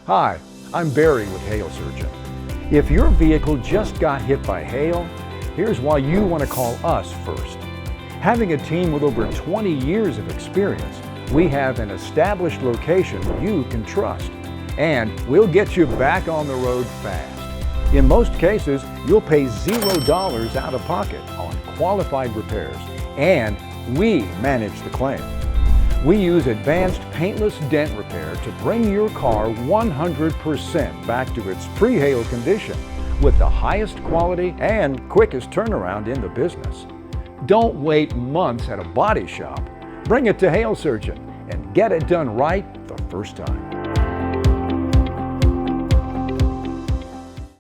Hi, I'm Barry with Hail Surgeon. If your vehicle just got hit by hail, here's why you want to call us first. Having a team with over 20 years of experience, we have an established location you can trust, and we'll get you back on the road fast. In most cases, you'll pay $0 out of pocket on qualified repairs, and we manage the claim. We use advanced paintless dent repair to bring your car 100% back to its pre-hail condition with the highest quality and quickest turnaround in the business. Don't wait months at a body shop. Bring it to Hail Surgeon and get it done right the first time.